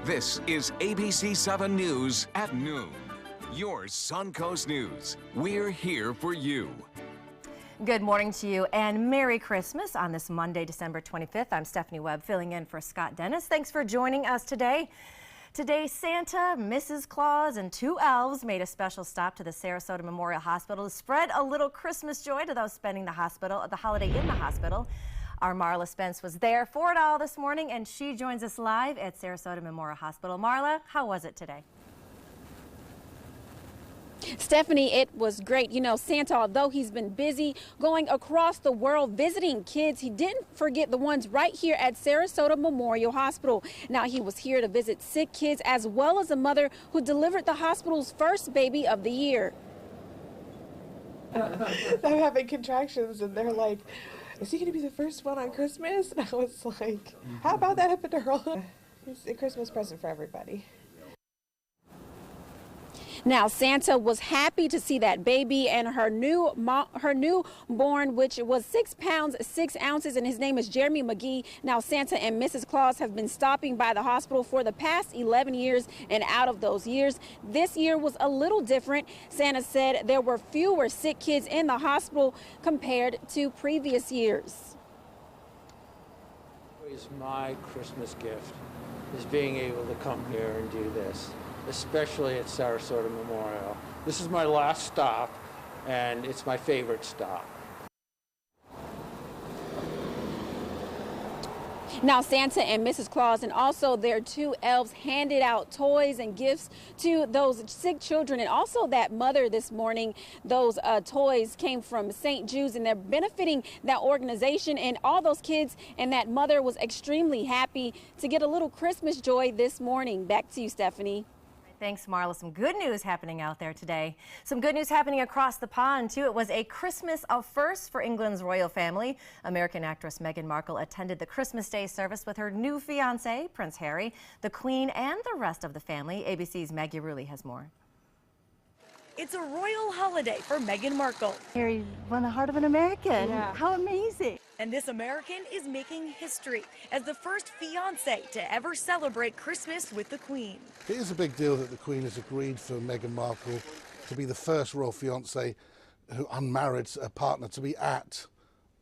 This is ABC 7 News at noon. Your Suncoast News. We're here for you. Good morning to you and Merry Christmas on this Monday, December 25th. I'm Stephanie Webb filling in for Scott Dennis. Thanks for joining us today. Today, Santa, Mrs. Claus, and two elves made a special stop to the Sarasota Memorial Hospital to spread a little Christmas joy to those spending the holiday in the hospital. Our Marla Spence was there for it all this morning, and she joins us live at Sarasota Memorial Hospital. Marla, how was it today? Stephanie, it was great. You know, Santa, although he's been busy going across the world visiting kids, he didn't forget the ones right here at Sarasota Memorial Hospital. Now, he was here to visit sick kids as well as a mother who delivered the hospital's first baby of the year. I'm having contractions and they're like, is he going to be the first one on Christmas? And I was like, how about that epidural? It's a Christmas present for everybody. Now, Santa was happy to see that baby and her newborn, which was 6 pounds, 6 ounces, and his name is Jeremy McGee. Now, Santa and Mrs. Claus have been stopping by the hospital for the past 11 years, and out of those years, this year was a little different. Santa said there were fewer sick kids in the hospital compared to previous years. Is my Christmas gift is being able to come here and do this, especially at Sarasota Memorial. This is my last stop, and it's my favorite stop. Now, Santa and Mrs. Claus and also their two elves handed out toys and gifts to those sick children, and also that mother this morning. Those toys came from St. Jude's, and they're benefiting that organization, and all those kids and that mother was extremely happy to get a little Christmas joy this morning. Back to you, Stephanie. Thanks, Marla. Some good news happening out there today. Some good news happening across the pond, too. It was a Christmas of first for England's royal family. American actress Meghan Markle attended the Christmas Day service with her new fiancé, Prince Harry, the Queen, and the rest of the family. ABC's Maggie Rulli has more. It's a royal holiday for Meghan Markle. Harry won the heart of an American. Yeah. How amazing. And this American is making history as the first fiancé to ever celebrate Christmas with the Queen. It is a big deal that the Queen has agreed for Meghan Markle to be the first royal fiancé, who unmarried partner, to be at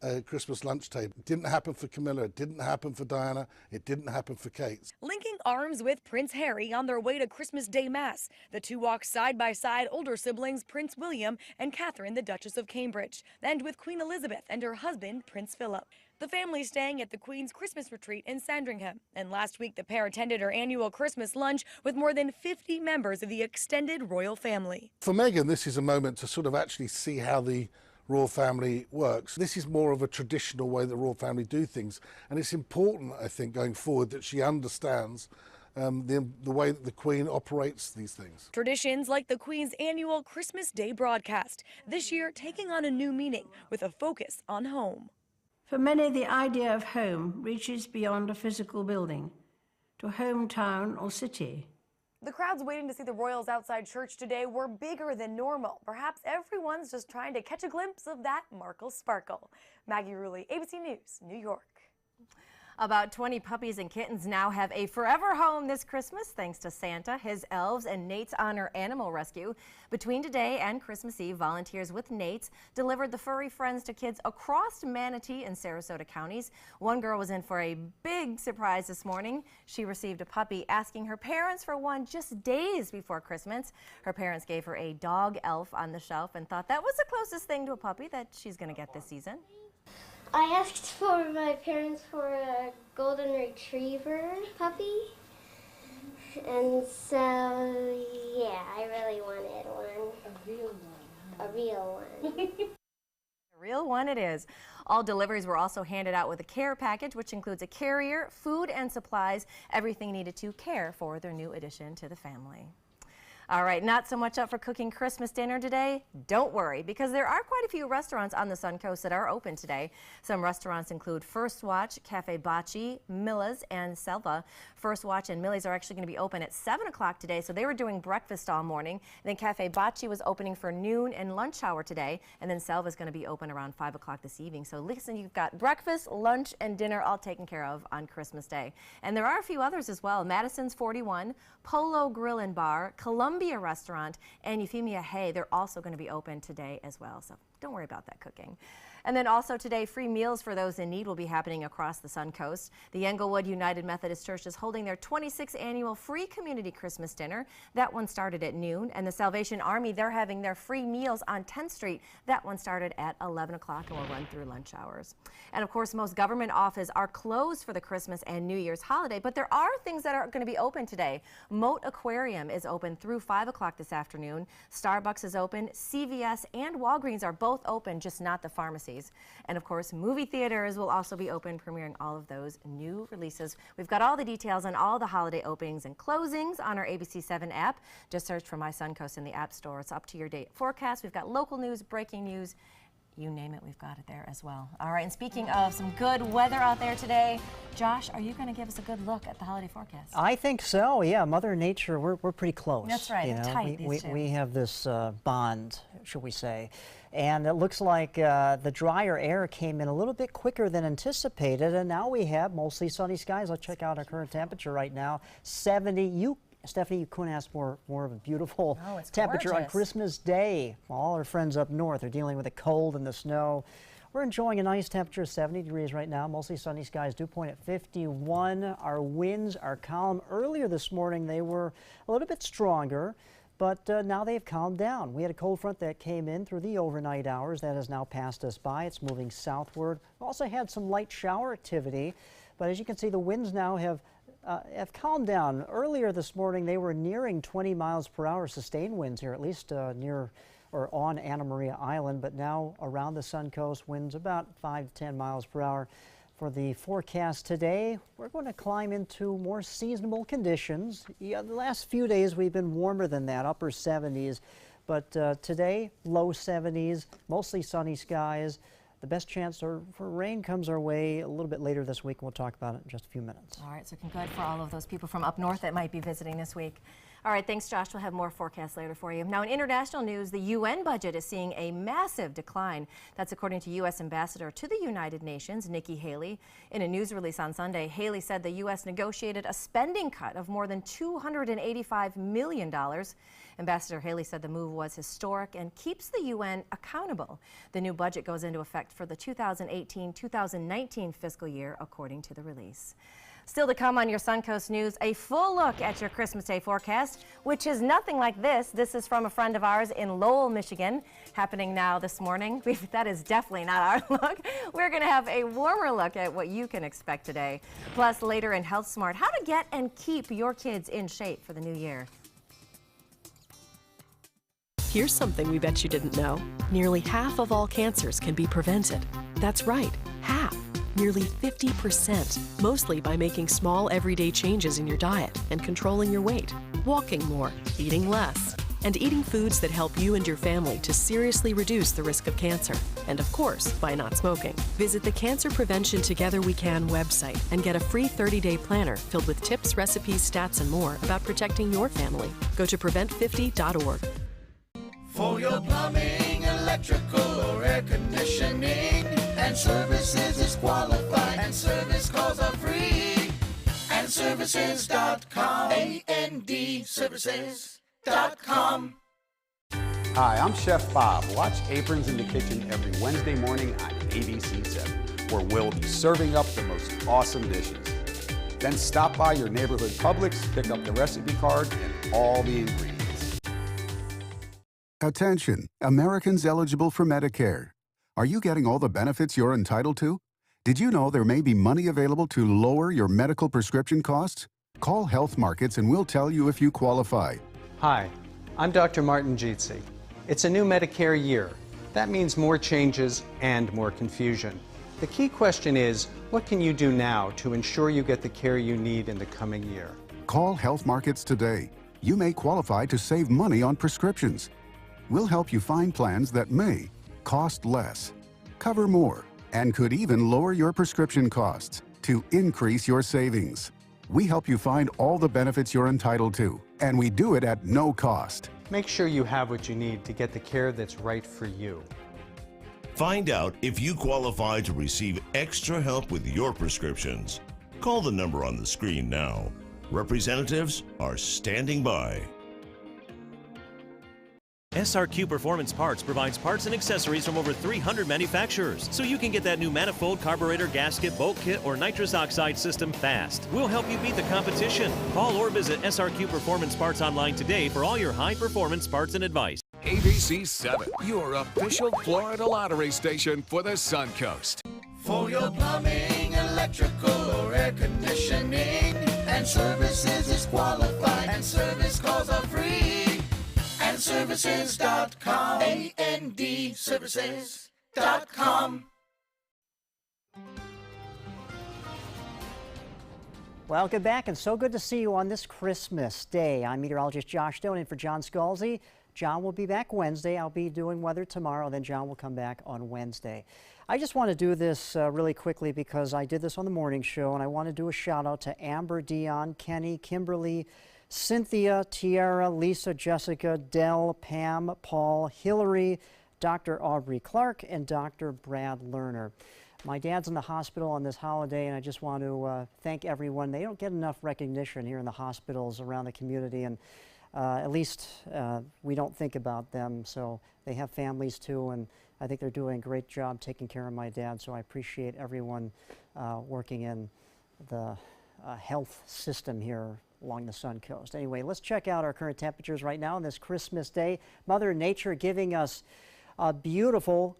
a Christmas lunch table. It didn't happen for Camilla, it didn't happen for Diana, it didn't happen for Kate. Linking arms with Prince Harry on their way to Christmas Day Mass, the two walked side by side older siblings Prince William and Catherine, the Duchess of Cambridge, and with Queen Elizabeth and her husband, Prince Philip. The family staying at the Queen's Christmas retreat in Sandringham. And last week, the pair attended her annual Christmas lunch with more than 50 members of the extended royal family. For Meghan, this is a moment to sort of actually see how the royal family works. This is more of a traditional way the royal family do things, and it's important, I think, going forward that she understands the way that the Queen operates these things. Traditions like the Queen's annual Christmas Day broadcast, this year taking on a new meaning with a focus on home. For many, the idea of home reaches beyond a physical building to hometown or city. The crowds waiting to see the royals outside church today were bigger than normal. Perhaps everyone's just trying to catch a glimpse of that Markle sparkle. Maggie Rulli, ABC News, New York. About 20 puppies and kittens now have a forever home this Christmas, thanks to Santa, his elves, and Nate's Honor Animal Rescue. Between today and Christmas Eve, volunteers with Nate's delivered the furry friends to kids across Manatee and Sarasota counties. One girl was in for a big surprise this morning. She received a puppy, asking her parents for one just days before Christmas. Her parents gave her a dog elf on the shelf and thought that was the closest thing to a puppy that she's going to get this season. I asked for my parents for a golden retriever puppy, and so, yeah, I really wanted one. A real one. A real one. A real one it is. All deliveries were also handed out with a care package, which includes a carrier, food and supplies, everything needed to care for their new addition to the family. All right, not so much up for cooking Christmas dinner today? Don't worry, because there are quite a few restaurants on the Suncoast that are open today. Some restaurants include First Watch, Cafe Bocce, Milla's, and Selva. First Watch and Millie's are actually going to be open at 7 o'clock today, so they were doing breakfast all morning. And then Cafe Bocce was opening for noon and lunch hour today, and then Selva is going to be open around 5 o'clock this evening. So listen, you've got breakfast, lunch, and dinner all taken care of on Christmas Day. And there are a few others as well. Madison's 41, Polo Grill and Bar, Columbia Restaurant, and Euphemia Hay. They're also going to be open today as well, so don't worry about that cooking. And then also today, free meals for those in need will be happening across the Suncoast. The Englewood United Methodist Church is holding their 26th annual free community Christmas dinner. That one started at noon. And the Salvation Army, they're having their free meals on 10th Street. That one started at 11 o'clock and will run through lunch hours. And of course, most government offices are closed for the Christmas and New Year's holiday, but there are things that are going to be open today. Moat Aquarium is open through 5 o'clock this afternoon. Starbucks is open. CVS and Walgreens are both open, just not the pharmacies. And of course, movie theaters will also be open, premiering all of those new releases. We've got all the details on all the holiday openings and closings on our ABC7 app. Just search for My Suncoast in the App Store. It's up to your date forecast. We've got local news, breaking news, you name it, we've got it there as well. All right, and speaking of some good weather out there today, Josh, are you going to give us a good look at the holiday forecast? I think so, yeah. Mother Nature, we're pretty close. That's right, you know? tight, we have this bond, should we say. And it looks like the drier air came in a little bit quicker than anticipated, and now we have mostly sunny skies. Let's check out our current temperature right now, 70. Stephanie, you couldn't ask for more of a beautiful temperature gorgeous on Christmas Day. All our friends up north are dealing with the cold and the snow. We're enjoying a nice temperature of 70 degrees right now. Mostly sunny skies, dew point at 51. Our winds are calm. Earlier this morning, they were a little bit stronger, but now they've calmed down. We had a cold front that came in through the overnight hours. That has now passed us by. It's moving southward. We also had some light shower activity, but as you can see, the winds now have calmed down. Earlier this morning, they were nearing 20 miles per hour sustained winds here, at least near or on Anna Maria Island, but now around the Suncoast, winds about 5 to 10 miles per hour. For the forecast today, we're going to climb into more seasonable conditions. Yeah, the last few days we've been warmer than that, upper 70s, but today, low 70s, mostly sunny skies. The best chance for rain comes our way a little bit later this week, and we'll talk about it in just a few minutes. All right, so looking good for all of those people from up north that might be visiting this week. All right, thanks, Josh. We'll have more forecasts later for you. Now, in international news, the UN budget is seeing a massive decline. That's according to U.S. Ambassador to the United Nations, Nikki Haley. In a news release on Sunday, Haley said the U.S. negotiated a spending cut of more than $285 million. Ambassador Haley said the move was historic and keeps the UN accountable. The new budget goes into effect for the 2018-2019 fiscal year, according to the release. Still to come on your Suncoast News, a full look at your Christmas Day forecast, which is nothing like this. This is from a friend of ours in Lowell, Michigan, happening now this morning. That is definitely not our look. We're going to have a warmer look at what you can expect today. Plus, later in Health Smart, how to get and keep your kids in shape for the new year. Here's something we bet you didn't know. Nearly half of all cancers can be prevented. That's right, half. Nearly 50%, mostly by making small everyday changes in your diet and controlling your weight, walking more, eating less, and eating foods that help you and your family to seriously reduce the risk of cancer. And of course, by not smoking. Visit the Cancer Prevention Together We Can website and get a free 30-day planner filled with tips, recipes, stats, and more about protecting your family. Go to prevent50.org. For your plumbing, electrical, or air conditioning, and services is qualified, and service calls are free. And services.com, A-N-D, services.com. Hi, I'm Chef Bob. Watch Aprons in the Kitchen every Wednesday morning on ABC7, where we'll be serving up the most awesome dishes. Then stop by your neighborhood Publix, pick up the recipe card and all the ingredients. Attention, Americans eligible for Medicare. Are you getting all the benefits you're entitled to? Did you know there may be money available to lower your medical prescription costs? Call Health Markets and we'll tell you if you qualify. Hi, I'm Dr. Martin Jeetsi. It's a new Medicare year. That means more changes and more confusion. The key question is, what can you do now to ensure you get the care you need in the coming year? Call Health Markets today. you may qualify to save money on prescriptions. We'll help you find plans that may cost less, cover more, and could even lower your prescription costs to increase your savings. We help you find all the benefits you're entitled to, and we do it at no cost. Make sure you have what you need to get the care that's right for you. Find out if you qualify to receive extra help with your prescriptions. Call the number on the screen now. Representatives are standing by. SRQ Performance Parts provides parts and accessories from over 300 manufacturers, so you can get that new manifold, carburetor, gasket, bolt kit, or nitrous oxide system fast. We'll help you beat the competition. Call or visit SRQ Performance Parts online today for all your high-performance parts and advice. ABC 7, your official Florida lottery station for the Suncoast. For your plumbing, electrical, or air conditioning, and services is qualified, and service calls are free. And services.com, A-N-D, services.com. Welcome back, and so good to see you on this Christmas Day. I'm meteorologist Josh Stone in for John Scalzi. John will be back Wednesday. I'll be doing weather tomorrow, then John will come back on Wednesday. I just want to do this really quickly because I did this on the morning show, and I want to do a shout out to Amber, Dion, Kenny, Kimberly, Cynthia, Tiara, Lisa, Jessica, Dell, Pam, Paul, Hillary, Dr. Aubrey Clark, and Dr. Brad Lerner. My dad's in the hospital on this holiday, and I just want to thank everyone. They don't get enough recognition here in the hospitals around the community, and at least we don't think about them. So they have families too, and I think they're doing a great job taking care of my dad. So I appreciate everyone working in the health system here along the Suncoast. Anyway, let's check out our current temperatures right now on this Christmas Day. Mother Nature giving us a beautiful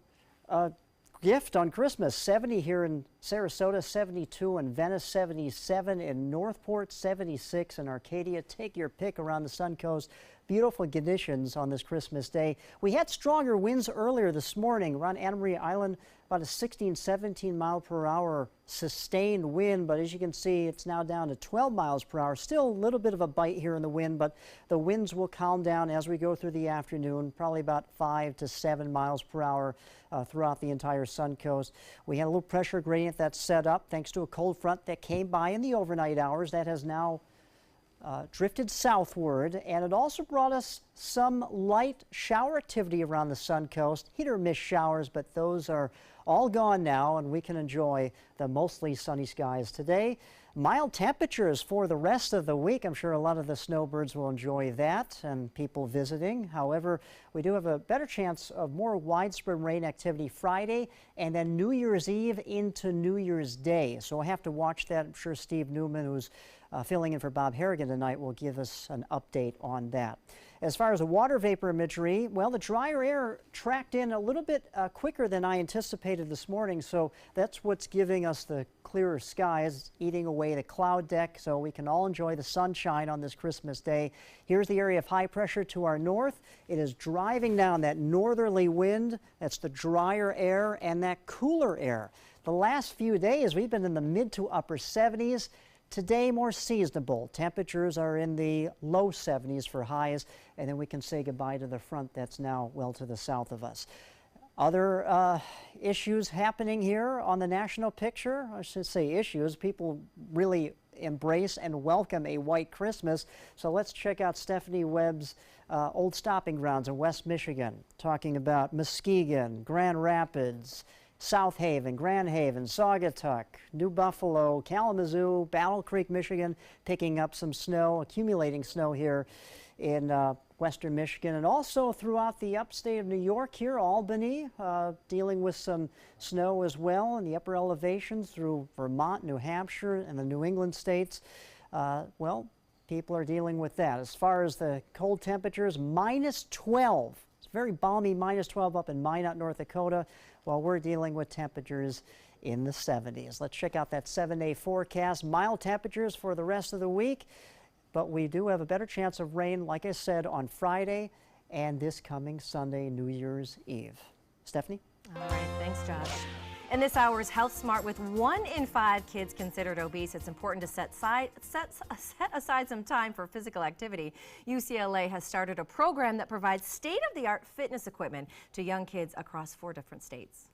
gift on Christmas. 70 here in Sarasota, 72 in Venice, 77 in Northport, 76 in Arcadia. Take your pick around the Suncoast. Beautiful conditions on this Christmas Day. We had stronger winds earlier this morning around Anna Maria Island, about a 16, 17 mile per hour sustained wind, but as you can see, it's now down to 12 miles per hour. Still a little bit of a bite here in the wind, but the winds will calm down as we go through the afternoon, probably about 5 to 7 miles per hour throughout the entire Suncoast. We had a little pressure gradient that's set up thanks to a cold front that came by in the overnight hours that has now drifted southward, and it also brought us some light shower activity around the Suncoast. Hit or miss showers, but those are all gone now, and we can enjoy the mostly sunny skies today. Mild temperatures for the rest of the week. I'm sure a lot of the snowbirds will enjoy that and people visiting. However, we do have a better chance of more widespread rain activity Friday and then New Year's Eve into New Year's Day. So I have to watch that. I'm sure Steve Newman, who's filling in for Bob Harrigan tonight, will give us an update on that. As far as the water vapor imagery, well, the drier air tracked in a little bit quicker than I anticipated this morning, so that's what's giving us the clearer skies, eating away the cloud deck, so we can all enjoy the sunshine on this Christmas Day. Here's the area of high pressure to our north. It is driving down that northerly wind. That's the drier air and that cooler air. The last few days, we've been in the mid to upper 70s. Today, more seasonable. Temperatures are in the low 70s for highs, and then we can say goodbye to the front that's now well to the south of us. Other issues happening here on the national picture, I should say issues, people really embrace and welcome a white Christmas. So let's check out Stephanie Webb's old stopping grounds in West Michigan, talking about Muskegon, Grand Rapids, South Haven, Grand Haven, Saugatuck, New Buffalo, Kalamazoo, Battle Creek, Michigan, picking up some snow, accumulating snow here in western Michigan, and also throughout the upstate of New York here, Albany, dealing with some snow as well in the upper elevations through Vermont, New Hampshire, and the New England states. Well, people are dealing with that. As far as the cold temperatures, minus 12. It's very balmy, minus 12 up in Minot, North Dakota, while we're dealing with temperatures in the 70s. Let's check out that 7-day forecast. Mild temperatures for the rest of the week, but we do have a better chance of rain, like I said, on Friday and this coming Sunday, New Year's Eve. Stephanie? All right, thanks, Josh. In this hour's Health Smart, with 1 in 5 kids considered obese, it's important to set aside some time for physical activity. UCLA has started a program that provides state-of-the-art fitness equipment to young kids across 4 different states.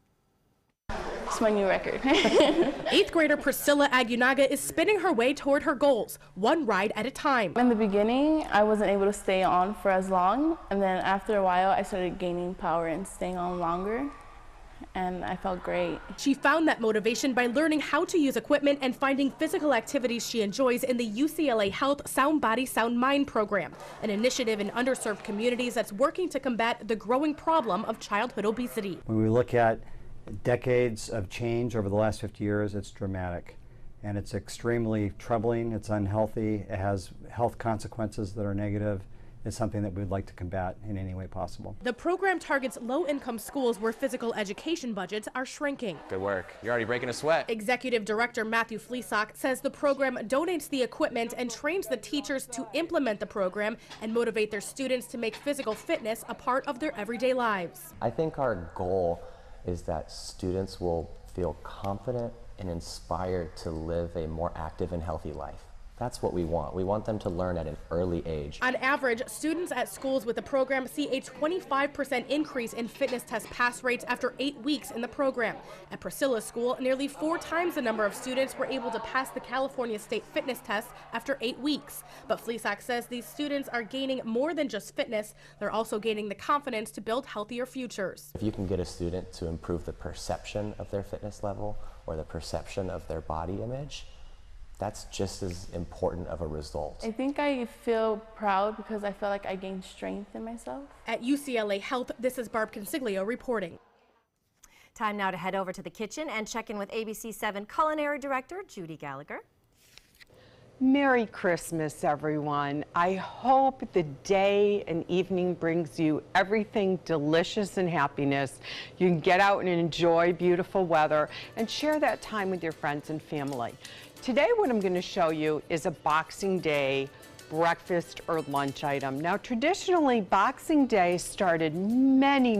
It's my new record. 8th grader Priscilla Aguinaga is spinning her way toward her goals, one ride at a time. In the beginning, I wasn't able to stay on for as long, and then after a while, I started gaining power and staying on longer, and I felt great. She found that motivation by learning how to use equipment and finding physical activities she enjoys in the UCLA Health Sound Body, Sound Mind program, an initiative in underserved communities that's working to combat the growing problem of childhood obesity. When we look at decades of change over the last 50 years, it's dramatic. And it's extremely troubling, it's unhealthy, it has health consequences that are negative. It's something that we would like to combat in any way possible. The program targets low-income schools where physical education budgets are shrinking. Good work. You're already breaking a sweat. Executive Director Matthew Fleesock says the program donates the equipment and trains the teachers to implement the program and motivate their students to make physical fitness a part of their everyday lives. I think our goal is that students will feel confident and inspired to live a more active and healthy life. That's what we want. We want them to learn at an early age. On average, students at schools with the program see a 25% increase in fitness test pass rates after 8 weeks in the program. At Priscilla's school, nearly 4 times the number of students were able to pass the California State Fitness Test after 8 weeks. But Fleesock says these students are gaining more than just fitness. They're also gaining the confidence to build healthier futures. If you can get a student to improve the perception of their fitness level or the perception of their body image, that's just as important of a result. I think I feel proud because I feel like I gained strength in myself. At UCLA Health, this is Barb Consiglio reporting. Time now to head over to the kitchen and check in with ABC 7 Culinary Director Judy Gallagher. Merry Christmas, everyone. I hope the day and evening brings you everything delicious and happiness. You can get out and enjoy beautiful weather and share that time with your friends and family. Today, what I'm going to show you is a Boxing Day breakfast or lunch item. Now, traditionally, Boxing Day started many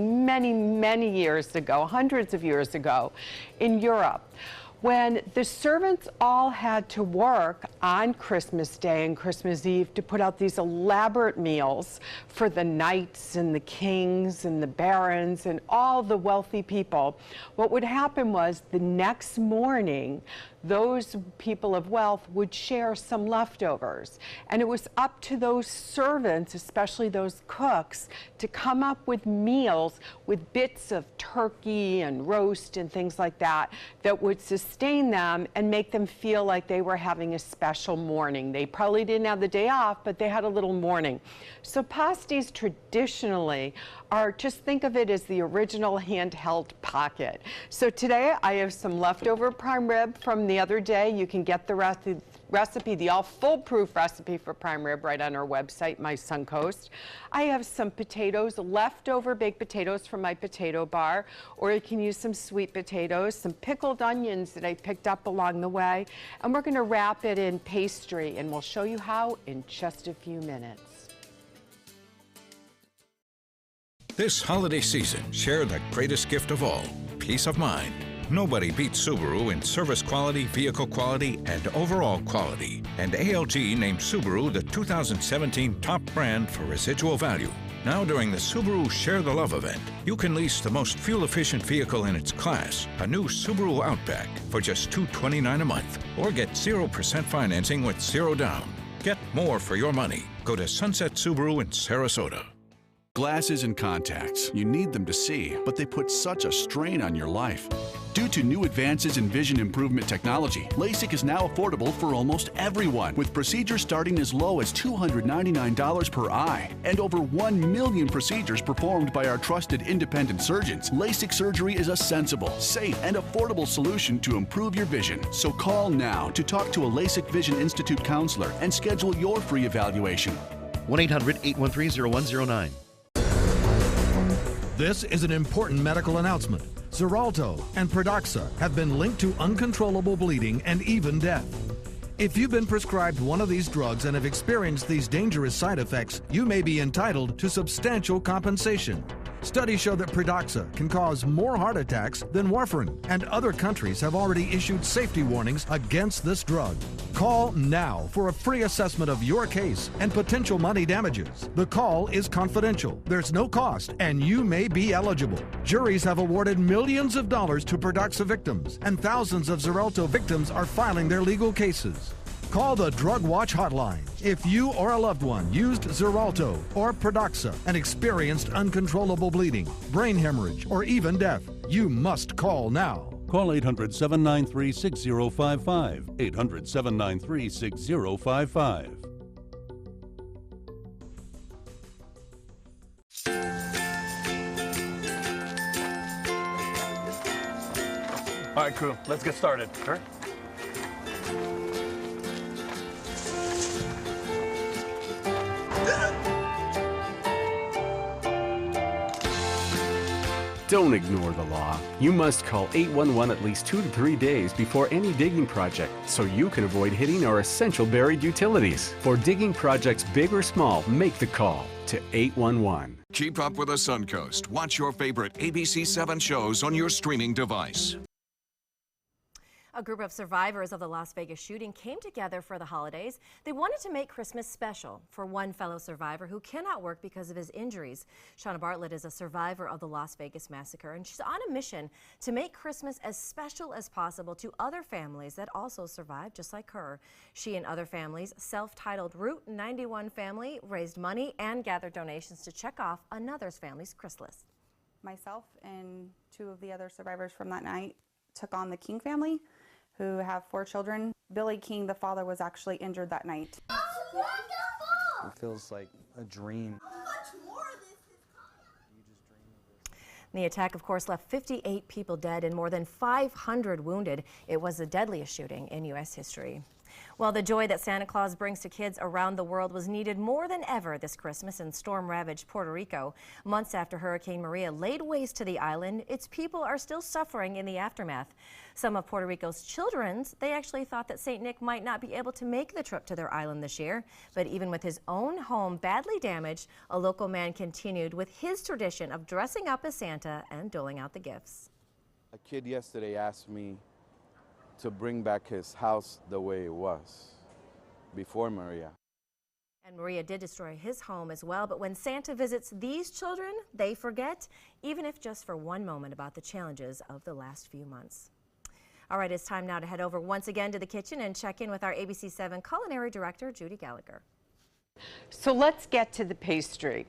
years ago, hundreds of years ago, in Europe, when the servants all had to work on Christmas Day and Christmas Eve to put out these elaborate meals for the knights and the kings and the barons and all the wealthy people. What would happen was the next morning, those people of wealth would share some leftovers. And it was up to those servants, especially those cooks, to come up with meals with bits of turkey and roast and things like that that would sustain them and make them feel like they were having a special morning. They probably didn't have the day off, but they had a little morning. So pasties traditionally are, just think of it as the original handheld pocket. So today I have some leftover prime rib from the other day. You can get the recipe, the all foolproof recipe for prime rib right on our website, My Suncoast. I have some potatoes, leftover baked potatoes from my potato bar, or you can use some sweet potatoes, some pickled onions that I picked up along the way, and we're gonna wrap it in pastry, and we'll show you how in just a few minutes. This holiday season, share the greatest gift of all, peace of mind. Nobody beats Subaru in service quality, vehicle quality, and overall quality. And ALG named Subaru the 2017 top brand for residual value. Now during the Subaru Share the Love event, you can lease the most fuel-efficient vehicle in its class, a new Subaru Outback, for just $229 a month. Or get 0% financing with 0 down. Get more for your money. Go to Sunset Subaru in Sarasota. Glasses and contacts. You need them to see, but they put such a strain on your life. Due to new advances in vision improvement technology, LASIK is now affordable for almost everyone, with procedures starting as low as $299 per eye. And over 1 million procedures performed by our trusted independent surgeons. LASIK surgery is a sensible, safe, and affordable solution to improve your vision. So call now to talk to a LASIK Vision Institute counselor and schedule your free evaluation. 1-800-813-0109. This is an important medical announcement. Xarelto and Pradaxa have been linked to uncontrollable bleeding and even death. If you've been prescribed one of these drugs and have experienced these dangerous side effects, you may be entitled to substantial compensation. Studies show that Pradaxa can cause more heart attacks than warfarin, and other countries have already issued safety warnings against this drug. Call now for a free assessment of your case and potential money damages. The call is confidential, there's no cost, and you may be eligible. Juries have awarded millions of dollars to Pradaxa victims, and thousands of Xarelto victims are filing their legal cases. Call the Drug Watch hotline if you or a loved one used Xarelto or Pradaxa and experienced uncontrollable bleeding, brain hemorrhage, or even death. You must call now. Call 800-793-6055. 800-793-6055. All right, crew, let's get started. Sure. Don't ignore the law. You must call 811 at least 2 to 3 days before any digging project so you can avoid hitting our essential buried utilities. For digging projects big or small, make the call to 811. Keep up with the Suncoast. Watch your favorite ABC7 shows on your streaming device. A group of survivors of the Las Vegas shooting came together for the holidays. They wanted to make Christmas special for one fellow survivor who cannot work because of his injuries. Shauna Bartlett is a survivor of the Las Vegas massacre, and she's on a mission to make Christmas as special as possible to other families that also survived just like her. She and other families, self-titled Route 91 family, raised money and gathered donations to check off another family's Chris list. Myself and 2 of the other survivors from that night took on the King family, who have 4 children. Billy King, the father, was actually injured that night. It feels like a dream. The attack, of course, left 58 people dead and more than 500 wounded. It was the deadliest shooting in U.S. history. Well, the joy that Santa Claus brings to kids around the world was needed more than ever this Christmas in storm-ravaged Puerto Rico. Months after Hurricane Maria laid waste to the island, its people are still suffering in the aftermath. Some of Puerto Rico's children, they actually thought that St. Nick might not be able to make the trip to their island this year. But even with his own home badly damaged, a local man continued with his tradition of dressing up as Santa and doling out the gifts. A kid yesterday asked me to bring back his house the way it was before Maria. And Maria did destroy his home as well, but when Santa visits these children, they forget, even if just for one moment, about the challenges of the last few months. All right, it's time now to head over once again to the kitchen and check in with our ABC7 culinary director, Judy Gallagher. So let's get to the pastry.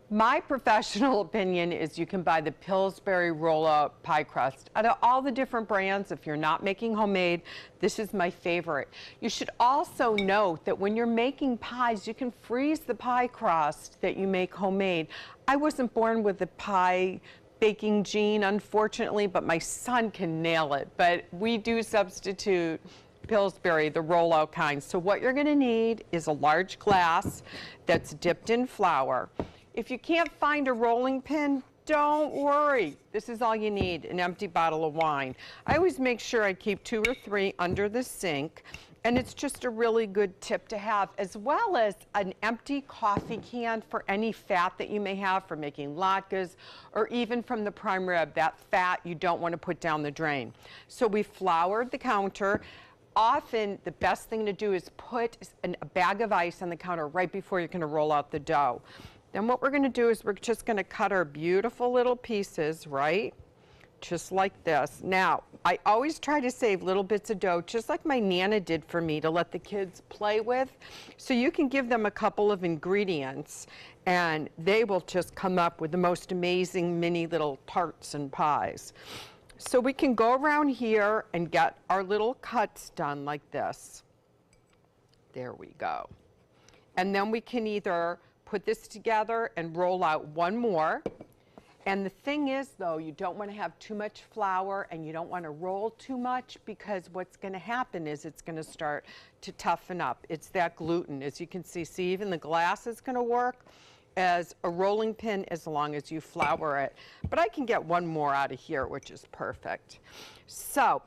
My professional opinion is you can buy the Pillsbury roll-out pie crust. Out of all the different brands, if you're not making homemade, this is my favorite. You should also note that when you're making pies, you can freeze the pie crust that you make homemade. I wasn't born with the pie baking gene, unfortunately, but my son can nail it. But we do substitute Pillsbury, the rollout kind. So what you're going to need is a large glass that's dipped in flour. If you can't find a rolling pin, don't worry. This is all you need, an empty bottle of wine. I always make sure I keep 2 or 3 under the sink, and it's just a really good tip to have, as well as an empty coffee can for any fat that you may have for making latkes, or even from the prime rib, that fat you don't want to put down the drain. So we floured the counter. Often the best thing to do is put a bag of ice on the counter right before you're going to roll out the dough. Then what we're going to do is we're just going to cut our beautiful little pieces, right? Just like this. Now, I always try to save little bits of dough, just like my Nana did for me, to let the kids play with. So you can give them a couple of ingredients, and they will just come up with the most amazing mini little tarts and pies. So we can go around here and get our little cuts done like this. There we go. And then we can either put this together and roll out one more. And the thing is, though, you don't want to have too much flour and you don't want to roll too much, because what's going to happen is it's going to start to toughen up. It's that gluten. As you can see, even the glass is going to work as a rolling pin as long as you flour it. But I can get one more out of here, which is perfect. So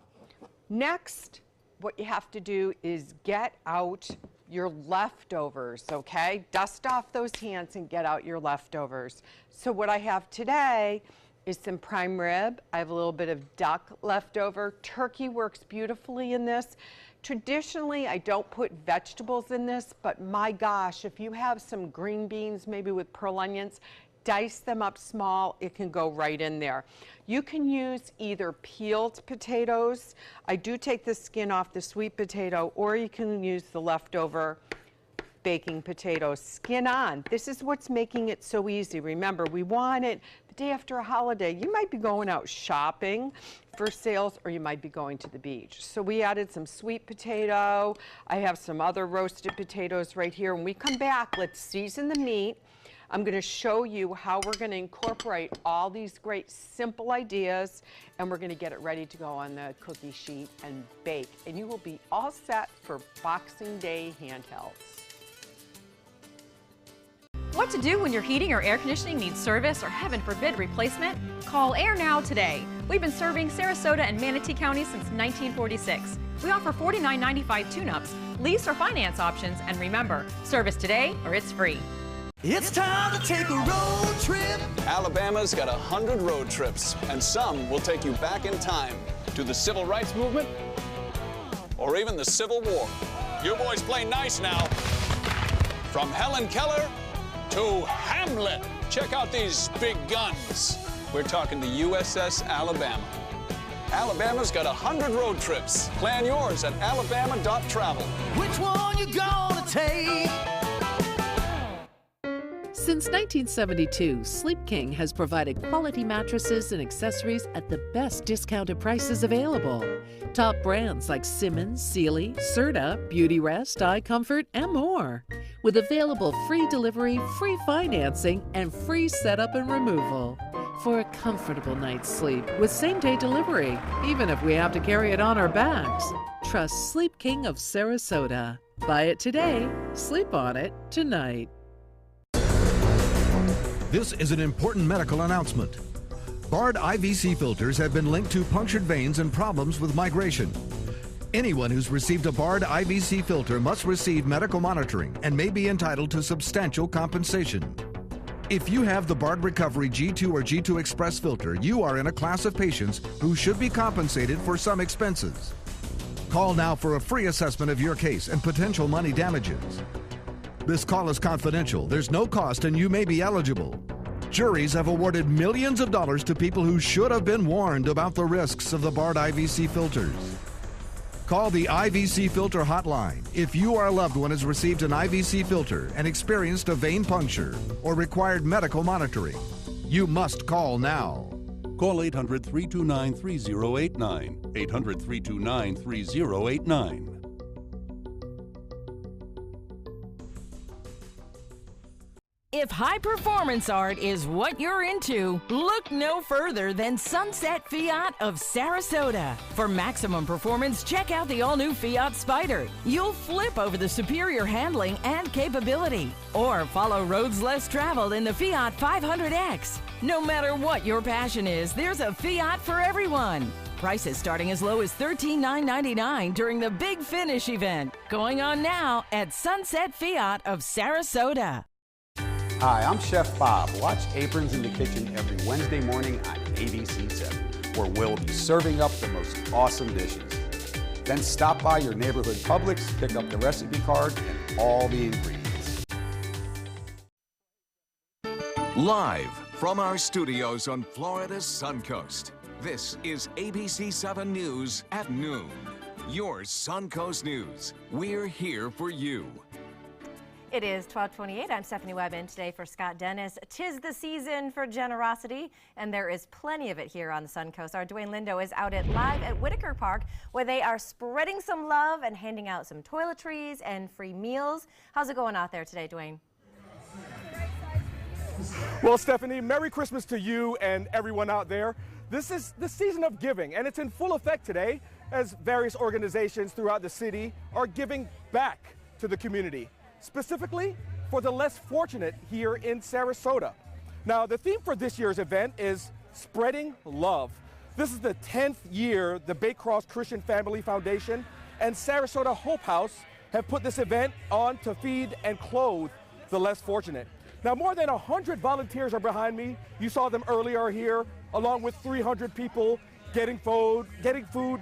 next, what you have to do is get out your leftovers, okay? Dust off those hands and get out your leftovers. So what I have today is some prime rib. I have a little bit of duck left over. Turkey works beautifully in this. Traditionally, I don't put vegetables in this, but my gosh, if you have some green beans, maybe with pearl onions, dice them up small, it can go right in there. You can use either peeled potatoes. I do take the skin off the sweet potato, or you can use the leftover baking potatoes, skin on. This is what's making it so easy. Remember, we want it the day after a holiday. You might be going out shopping for sales, or you might be going to the beach. So we added some sweet potato. I have some other roasted potatoes right here. When we come back, let's season the meat. I'm going to show you how we're going to incorporate all these great simple ideas, and we're going to get it ready to go on the cookie sheet and bake. And you will be all set for Boxing Day handhelds. What to do when your heating or air conditioning needs service or, heaven forbid, replacement? Call Air Now today. We've been serving Sarasota and Manatee County since 1946. We offer $49.95 tune-ups, lease or finance options, and remember, service today or it's free. It's time to take a road trip. Alabama's got 100 road trips, and some will take you back in time to the Civil Rights Movement or even the Civil War. You boys play nice now. From Helen Keller to Hamlet. Check out these big guns. We're talking the USS Alabama. Alabama's got 100 road trips. Plan yours at alabama.travel. Which one you gonna take? Since 1972, Sleep King has provided quality mattresses and accessories at the best discounted prices available. Top brands like Simmons, Sealy, Serta, Beautyrest, iComfort, and more. With available free delivery, free financing, and free setup and removal. For a comfortable night's sleep with same-day delivery, even if we have to carry it on our backs. Trust Sleep King of Sarasota. Buy it today, sleep on it tonight. This is an important medical announcement. Bard IVC filters have been linked to punctured veins and problems with migration. Anyone who's received a Bard IVC filter must receive medical monitoring and may be entitled to substantial compensation. If you have the Bard Recovery G2 or G2 Express filter, you are in a class of patients who should be compensated for some expenses. Call now for a free assessment of your case and potential money damages. This call is confidential. There's no cost and you may be eligible. Juries have awarded millions of dollars to people who should have been warned about the risks of the Bard IVC filters. Call the IVC Filter Hotline if you or a loved one has received an IVC filter and experienced a vein puncture or required medical monitoring. You must call now. Call 800-329-3089. 800-329-3089. If high performance art is what you're into, look no further than Sunset Fiat of Sarasota. For maximum performance, check out the all-new Fiat Spider. You'll flip over the superior handling and capability. Or follow roads less traveled in the Fiat 500X. No matter what your passion is, there's a Fiat for everyone. Prices starting as low as $13,999 during the Big Finish event. Going on now at Sunset Fiat of Sarasota. Hi, I'm Chef Bob. Watch Aprons in the Kitchen every Wednesday morning on ABC7, where we'll be serving up the most awesome dishes. Then stop by your neighborhood Publix, pick up the recipe card and all the ingredients. Live from our studios on Florida's Suncoast, this is ABC7 News at noon. Your Suncoast News. We're here for you. It is 12:28. I'm Stephanie Webb in today for Scott Dennis. 'Tis the season for generosity, and there is plenty of it here on the Suncoast. Our Dwayne Lindo is out live at Whitaker Park, where they are spreading some love and handing out some toiletries and free meals. How's it going out there today, Dwayne? Well, Stephanie, Merry Christmas to you and everyone out there. This is the season of giving, and it's in full effect today as various organizations throughout the city are giving back to the community, specifically for the less fortunate here in Sarasota. Now, the theme for this year's event is Spreading Love. This is the 10th year the Bay Cross Christian Family Foundation and Sarasota Hope House have put this event on to feed and clothe the less fortunate. Now, more than 100 volunteers are behind me. You saw them earlier here, along with 300 people getting food,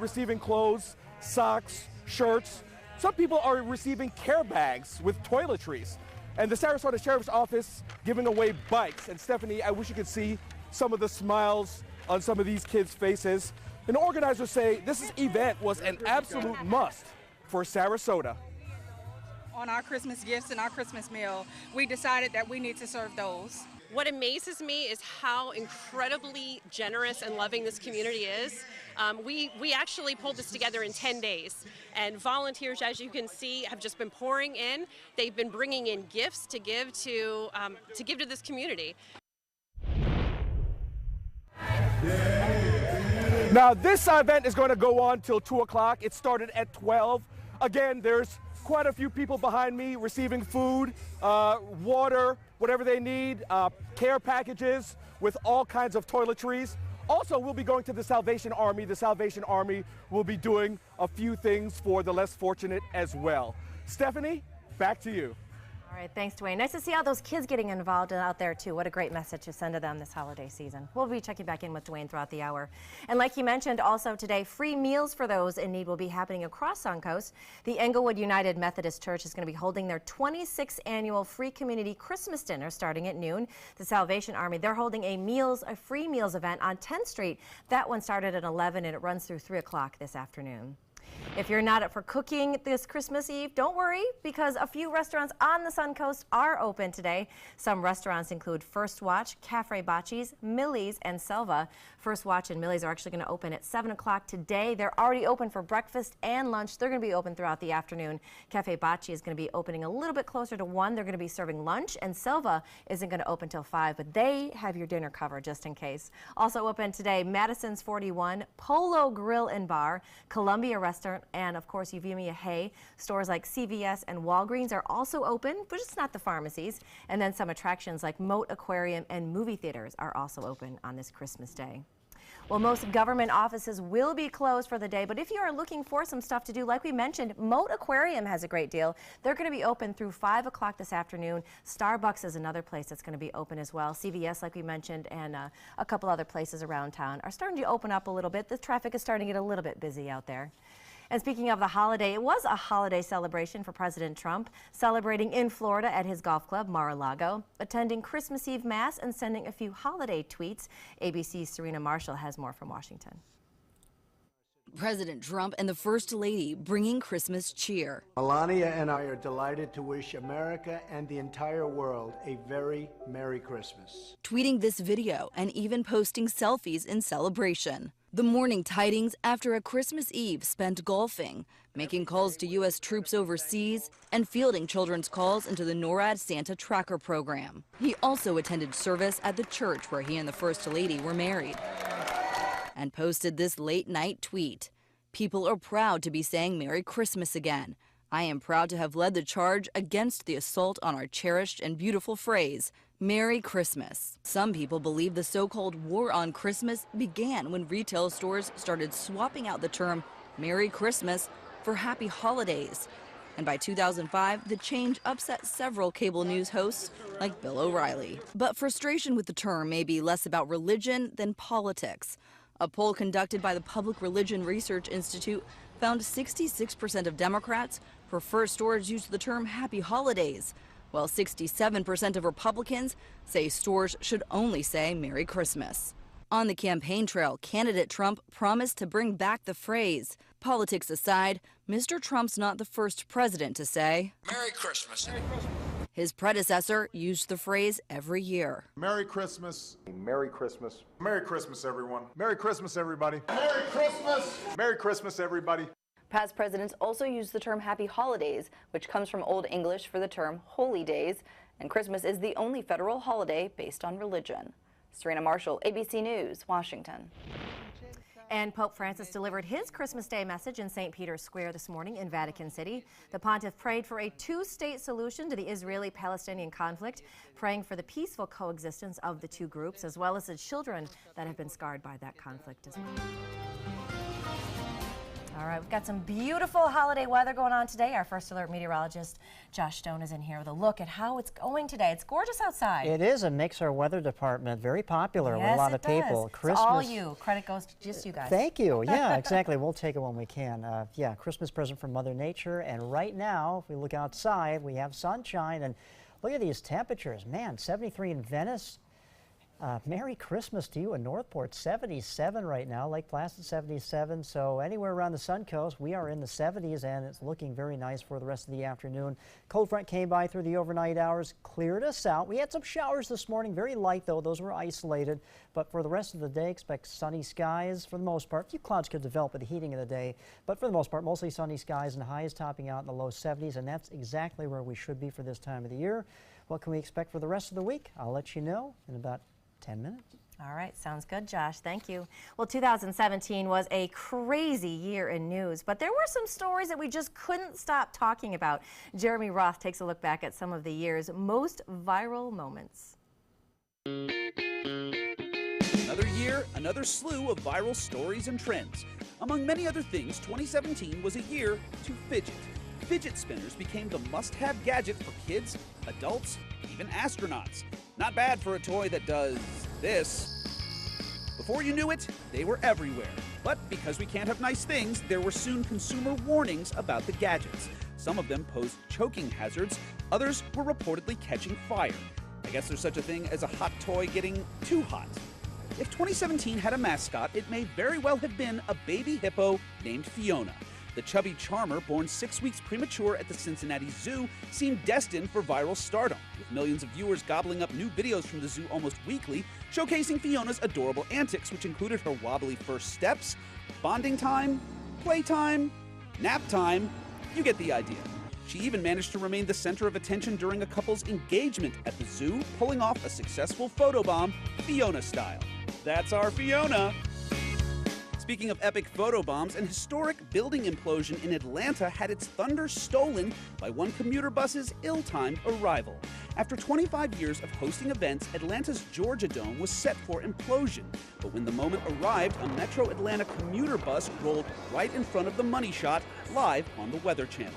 receiving clothes, socks, shirts. Some people are receiving care bags with toiletries. And the Sarasota Sheriff's Office giving away bikes. And Stephanie, I wish you could see some of the smiles on some of these kids' faces. And organizers say this event was an absolute must for Sarasota. On our Christmas gifts and our Christmas meal, we decided that we need to serve those. What amazes me is how incredibly generous and loving this community is. We actually pulled this together in 10 days, and volunteers, as you can see, have just been pouring in. They've been bringing in gifts to give to this community. Now, this event is going to go on till 2 o'clock. It started at 12. Again, there's quite a few people behind me receiving food, water, whatever they need, care packages with all kinds of toiletries. Also, we'll be going to the Salvation Army. The Salvation Army will be doing a few things for the less fortunate as well. Stephanie, back to you. All right, thanks, Dwayne. Nice to see all those kids getting involved out there, too. What a great message to send to them this holiday season. We'll be checking back in with Dwayne throughout the hour. And like he mentioned, also today, free meals for those in need will be happening across Suncoast. The Englewood United Methodist Church is going to be holding their 26th annual free community Christmas dinner starting at noon. The Salvation Army, they're holding a free meals event on 10th Street. That one started at 11 and it runs through 3 o'clock this afternoon. If you're not up for cooking this Christmas Eve, don't worry, because a few restaurants on the Suncoast are open today. Some restaurants include First Watch, Cafe Bocce's, Millie's, and Selva. First Watch and Millie's are actually going to open at 7 o'clock today. They're already open for breakfast and lunch. They're going to be open throughout the afternoon. Cafe Bocce is going to be opening a little bit closer to 1. They're going to be serving lunch, and Selva isn't going to open till 5, but they have your dinner covered just in case. Also open today, Madison's 41, Polo Grill and Bar, Columbia Restaurant, and of course Euphemia Hay. Stores like CVS and Walgreens are also open, but it's not the pharmacies. And then some attractions like Moat Aquarium and movie theaters are also open on this Christmas Day. Well, most government offices will be closed for the day, but if you are looking for some stuff to do, like we mentioned, Moat Aquarium has a great deal. They're going to be open through 5 o'clock this afternoon. Starbucks is another place that's going to be open as well. CVS, like we mentioned, and a couple other places around town are starting to open up a little bit. The traffic is starting to get a little bit busy out there. And speaking of the holiday, it was a holiday celebration for President Trump, celebrating in Florida at his golf club, Mar-a-Lago, attending Christmas Eve Mass and sending a few holiday tweets. ABC's Serena Marshall has more from Washington. President Trump and the First Lady bringing Christmas cheer. Melania and I are delighted to wish America and the entire world a very Merry Christmas. Tweeting this video and even posting selfies in celebration. The morning tidings after a Christmas Eve spent golfing, making calls to U.S. troops overseas, and fielding children's calls into the NORAD Santa Tracker program. He also attended service at the church where he and the First Lady were married, and posted this late-night tweet. People are proud to be saying Merry Christmas again. I am proud to have led the charge against the assault on our cherished and beautiful phrase, Merry Christmas. Some people believe the so-called war on Christmas began when retail stores started swapping out the term Merry Christmas for Happy Holidays. And by 2005, the change upset several cable news hosts like Bill O'Reilly. But frustration with the term may be less about religion than politics. A poll conducted by the Public Religion Research Institute found 66% of Democrats prefer stores use the term Happy Holidays, while 67% of Republicans say stores should only say Merry Christmas. On the campaign trail, candidate Trump promised to bring back the phrase. Politics aside, Mr. Trump's not the first president to say Merry Christmas. His predecessor used the phrase every year. Merry Christmas. Merry Christmas. Merry Christmas, everyone. Merry Christmas, everybody. Merry Christmas. Merry Christmas, everybody. Past presidents also used the term Happy Holidays, which comes from Old English for the term Holy Days, and Christmas is the only federal holiday based on religion. Serena Marshall, ABC News, Washington. And Pope Francis delivered his Christmas Day message in St. Peter's Square this morning in Vatican City. The pontiff prayed for a two-state solution to the Israeli-Palestinian conflict, praying for the peaceful coexistence of the two groups, as well as the children that have been scarred by that conflict as well. All right, we've got some beautiful holiday weather going on today. Our first alert meteorologist, Josh Stone, is in here with a look at how it's going today. It's gorgeous outside. It is. It makes our weather department very popular with a lot of people. Christmas. It's all you. Credit goes to just you guys. Thank you. Yeah, exactly. We'll take it when we can. Yeah, Christmas present from Mother Nature. And right now, if we look outside, we have sunshine. And look at these temperatures. Man, 73 in Venice. Merry Christmas to you in Northport, 77 right now, Lake Placid 77, so anywhere around the Sun Coast, we are in the 70s and it's looking very nice for the rest of the afternoon. Cold front came by through the overnight hours, cleared us out. We had some showers this morning, very light though, those were isolated, but for the rest of the day, expect sunny skies for the most part. A few clouds could develop with the heating of the day, but for the most part, mostly sunny skies and highs topping out in the low 70s, and that's exactly where we should be for this time of the year. What can we expect for the rest of the week? I'll let you know in about 10 minutes. All right, sounds good, Josh. Thank you. Well, 2017 was a crazy year in news, but there were some stories that we just couldn't stop talking about. Jeremy Roth takes a look back at some of the year's most viral moments. Another year, another slew of viral stories and trends. Among many other things, 2017 was a year to fidget. Fidget spinners became the must-have gadget for kids, adults, even astronauts. Not bad for a toy that does this. Before you knew it, they were everywhere. But because we can't have nice things, there were soon consumer warnings about the gadgets. Some of them posed choking hazards, others were reportedly catching fire. I guess there's such a thing as a hot toy getting too hot. If 2017 had a mascot, it may very well have been a baby hippo named Fiona. The chubby charmer, born 6 weeks premature at the Cincinnati Zoo, seemed destined for viral stardom, with millions of viewers gobbling up new videos from the zoo almost weekly, showcasing Fiona's adorable antics, which included her wobbly first steps, bonding time, playtime, nap time. You get the idea. She even managed to remain the center of attention during a couple's engagement at the zoo, pulling off a successful photobomb, Fiona style. That's our Fiona! Speaking of epic photobombs, an historic building implosion in Atlanta had its thunder stolen by one commuter bus's ill-timed arrival. After 25 years of hosting events, Atlanta's Georgia Dome was set for implosion. But when the moment arrived, a Metro Atlanta commuter bus rolled right in front of the money shot, live on the Weather Channel.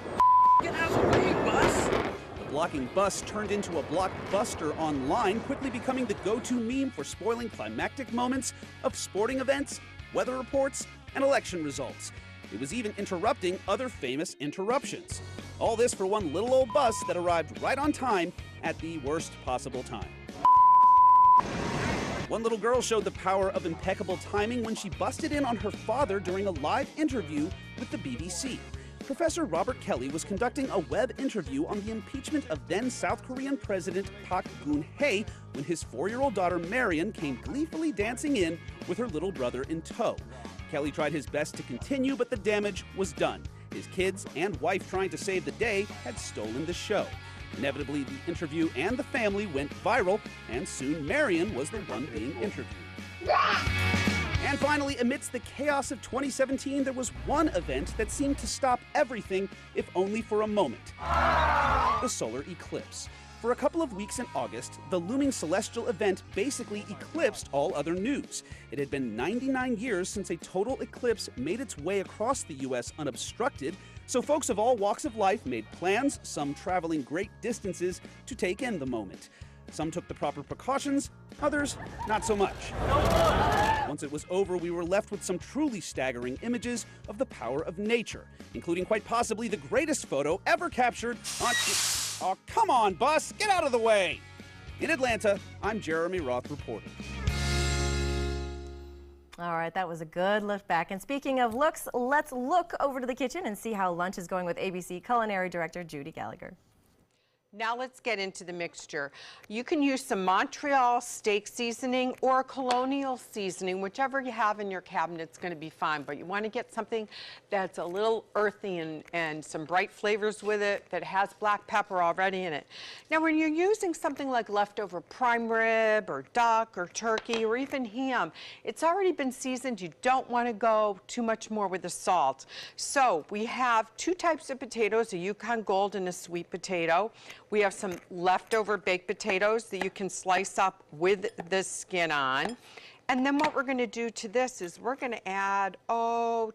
Get out of the way, bus! The blocking bus turned into a blockbuster online, quickly becoming the go-to meme for spoiling climactic moments of sporting events, weather reports, and election results. It was even interrupting other famous interruptions. All this for one little old bus that arrived right on time at the worst possible time. One little girl showed the power of impeccable timing when she busted in on her father during a live interview with the BBC. Professor Robert Kelly was conducting a web interview on the impeachment of then South Korean President Park Geun-hye when his 4-year-old daughter Marion came gleefully dancing in with her little brother in tow. Kelly tried his best to continue, but the damage was done. His kids and wife trying to save the day had stolen the show. Inevitably, the interview and the family went viral, and soon Marion was the one being interviewed. And finally, amidst the chaos of 2017, there was one event that seemed to stop everything, if only for a moment. The solar eclipse. For a couple of weeks in August, the looming celestial event basically eclipsed all other news. It had been 99 years since a total eclipse made its way across the U.S. unobstructed, so folks of all walks of life made plans, some traveling great distances, to take in the moment. Some took the proper precautions, others not so much. Once it was over, we were left with some truly staggering images of the power of nature, including quite possibly the greatest photo ever captured on... Oh, come on, bus! Get out of the way! In Atlanta, I'm Jeremy Roth reporting. All right, that was a good look back. And speaking of looks, let's look over to the kitchen and see how lunch is going with ABC Culinary Director Judy Gallagher. Now let's get into the mixture. You can use some Montreal steak seasoning or colonial seasoning, whichever you have in your cabinet's going to be fine, but you want to get something that's a little earthy and some bright flavors with it that has black pepper already in it. Now when you're using something like leftover prime rib or duck or turkey or even ham, it's already been seasoned. You don't want to go too much more with the salt. So we have two types of potatoes, a Yukon Gold and a sweet potato. We have some leftover baked potatoes that you can slice up with the skin on. And then what we're going to do to this is we're going to add,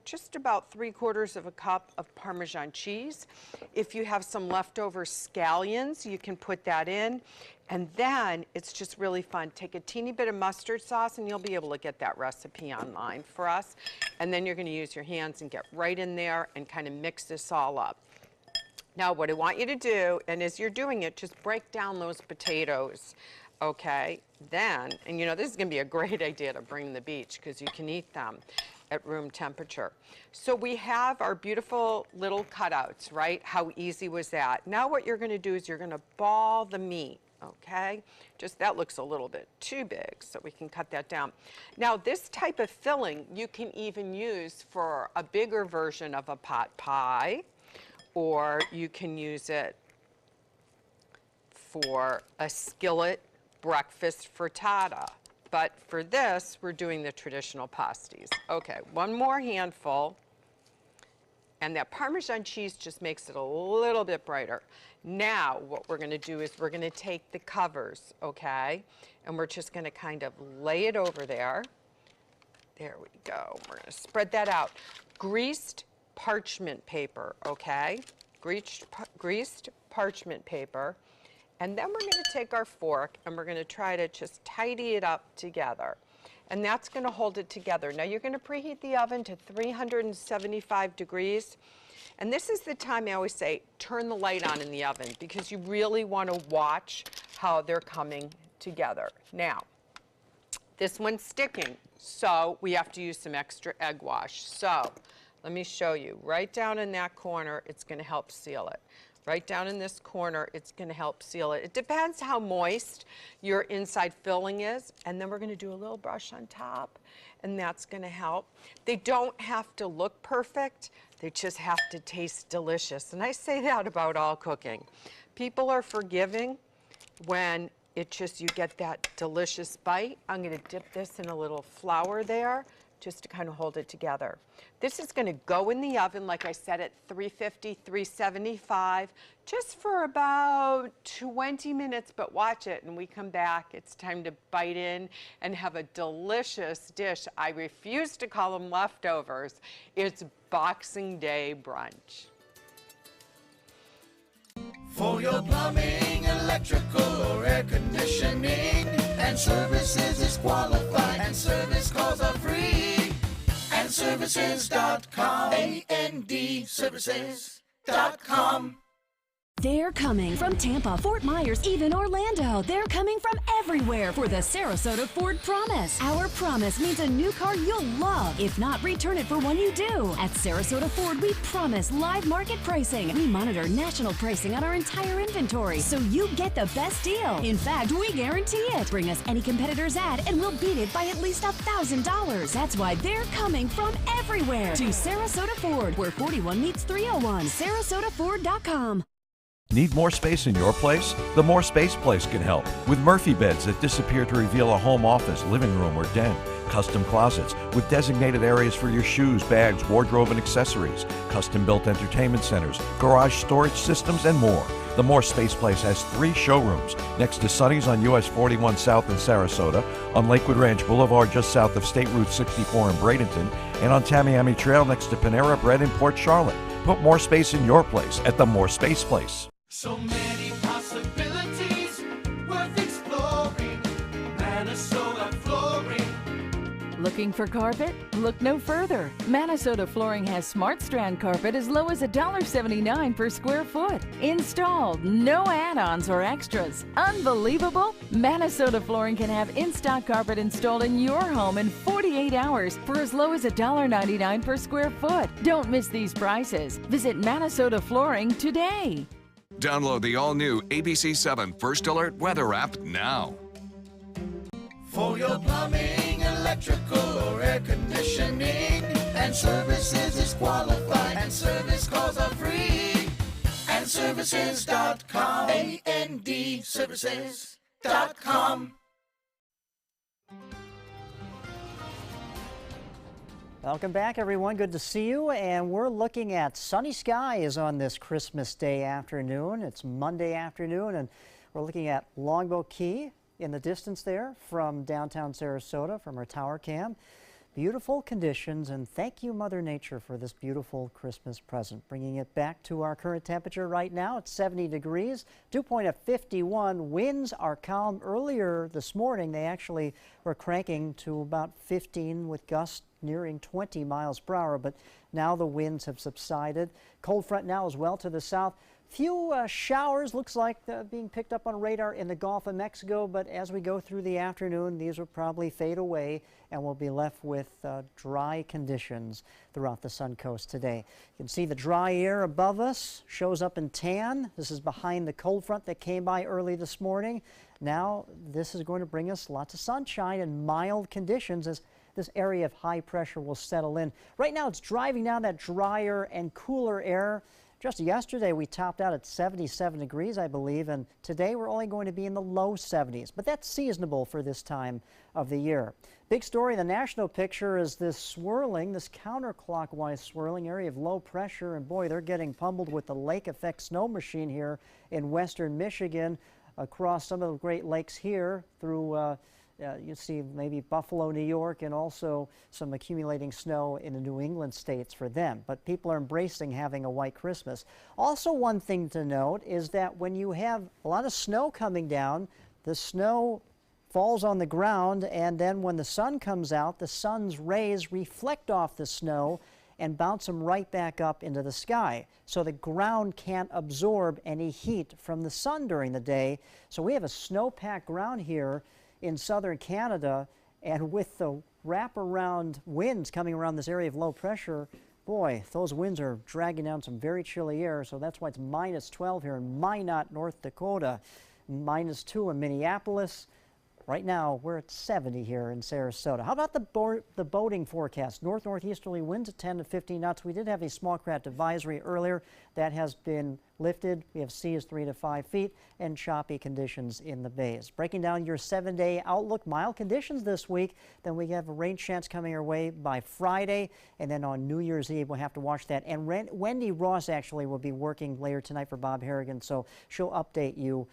just about 3/4 of a cup of Parmesan cheese. If you have some leftover scallions, you can put that in. And then it's just really fun. Take a teeny bit of mustard sauce, and you'll be able to get that recipe online for us. And then you're going to use your hands and get right in there and kind of mix this all up. Now, what I want you to do, and as you're doing it, just break down those potatoes. Okay, then, and you know, this is going to be a great idea to bring to the beach because you can eat them at room temperature. So we have our beautiful little cutouts, right? How easy was that? Now what you're going to do is you're going to ball the meat, okay? Just that looks a little bit too big, so we can cut that down. Now this type of filling you can even use for a bigger version of a pot pie, or you can use it for a skillet breakfast frittata. But for this, we're doing the traditional pasties. Okay, one more handful. And that Parmesan cheese just makes it a little bit brighter. Now, what we're gonna do is we're gonna take the covers, okay? And we're just gonna kind of lay it over there. There we go. We're gonna spread that out. Greased parchment paper, okay? Greased parchment paper. And then we're going to take our fork and we're going to try to just tidy it up together. And that's going to hold it together. Now you're going to preheat the oven to 375 degrees. And this is the time I always say, turn the light on in the oven because you really want to watch how they're coming together. Now, this one's sticking, so we have to use some extra egg wash. So let me show you. Right down in that corner, it's going to help seal it. Right down in this corner, it's going to help seal it. It depends how moist your inside filling is. And then we're going to do a little brush on top, and that's going to help. They don't have to look perfect. They just have to taste delicious. And I say that about all cooking. People are forgiving when it just, you get that delicious bite. I'm going to dip this in a little flour there, just to kind of hold it together. This is going to go in the oven, like I said, at 350, 375, just for about 20 minutes, but watch it. And we come back, it's time to bite in and have a delicious dish. I refuse to call them leftovers. It's Boxing Day brunch. For your plumbing, electrical, or air conditioning, and services is qualified, and service calls are free. And services.com, A-N-D, services.com. They're coming from Tampa, Fort Myers, even Orlando. They're coming from everywhere for the Sarasota Ford Promise. Our promise means a new car you'll love. If not, return it for one you do. At Sarasota Ford, we promise live market pricing. We monitor national pricing on our entire inventory, so you get the best deal. In fact, we guarantee it. Bring us any competitor's ad, and we'll beat it by at least $1,000. That's why they're coming from everywhere to Sarasota Ford, where 41 meets 301. SarasotaFord.com. Need more space in your place? The More Space Place can help with Murphy beds that disappear to reveal a home office, living room, or den. Custom closets with designated areas for your shoes, bags, wardrobe, and accessories. Custom-built entertainment centers, garage storage systems, and more. The More Space Place has 3 showrooms next to Sonny's on US 41 South in Sarasota, on Lakewood Ranch Boulevard just south of State Route 64 in Bradenton, and on Tamiami Trail next to Panera Bread in Port Charlotte. Put more space in your place at the More Space Place. So many possibilities worth exploring. Minnesota Flooring. Looking for carpet? Look no further. Minnesota Flooring has Smart Strand carpet as low as $1.79 per square foot. Installed, no add-ons or extras. Unbelievable? Minnesota Flooring can have in-stock carpet installed in your home in 48 hours for as low as $1.99 per square foot. Don't miss these prices. Visit Minnesota Flooring today. Download the all-new ABC7 First Alert weather app now. For your plumbing, electrical, or air conditioning, and services is qualified, and service calls are free. And services.com, A-N-D, services.com. Welcome back, everyone. Good to see you. And we're looking at sunny skies on this Christmas Day afternoon. It's Monday afternoon, and we're looking at Longboat Key in the distance there from downtown Sarasota from our tower cam. Beautiful conditions, and thank you, Mother Nature, for this beautiful Christmas present. Bringing it back to our current temperature right now, it's 70 degrees, dew point at 51. Winds are calm. Earlier this morning, they actually were cranking to about 15 with gusts nearing 20 miles per hour, but now the winds have subsided. Cold front now as well to the south. Few showers looks like being picked up on radar in the Gulf of Mexico, but as we go through the afternoon, these will probably fade away and we'll be left with dry conditions throughout the Suncoast today. You can see the dry air above us shows up in tan. This is behind the cold front that came by early this morning. Now this is going to bring us lots of sunshine and mild conditions as this area of high pressure will settle in. Right now it's driving down that drier and cooler air. Just yesterday, we topped out at 77 degrees, I believe, and today we're only going to be in the low 70s, but that's seasonable for this time of the year. Big story in the national picture is this swirling, this counterclockwise swirling area of low pressure, and boy, they're getting pummeled with the lake effect snow machine here in western Michigan across some of the Great Lakes here through you see maybe Buffalo, New York, and also some accumulating snow in the New England states for them. But people are embracing having a white Christmas. Also, one thing to note is that when you have a lot of snow coming down, the snow falls on the ground, and then when the sun comes out, the sun's rays reflect off the snow and bounce them right back up into the sky. So the ground can't absorb any heat from the sun during the day. So we have a snow-packed ground here in southern Canada, and with the wraparound winds coming around this area of low pressure, boy, those winds are dragging down some very chilly air, so that's why it's minus 12 here in Minot, North Dakota, minus 2 in Minneapolis. Right now, we're at 70 here in Sarasota. How about the boating forecast? North-northeasterly winds at 10 to 15 knots. We did have a small craft advisory earlier. That has been lifted. We have seas 3 to 5 feet and choppy conditions in the bays. Breaking down your 7-day outlook, mild conditions this week. Then we have a rain chance coming our way by Friday. And then on New Year's Eve, we'll have to watch that. And Wendy Ross actually will be working later tonight for Bob Harrigan, so she'll update you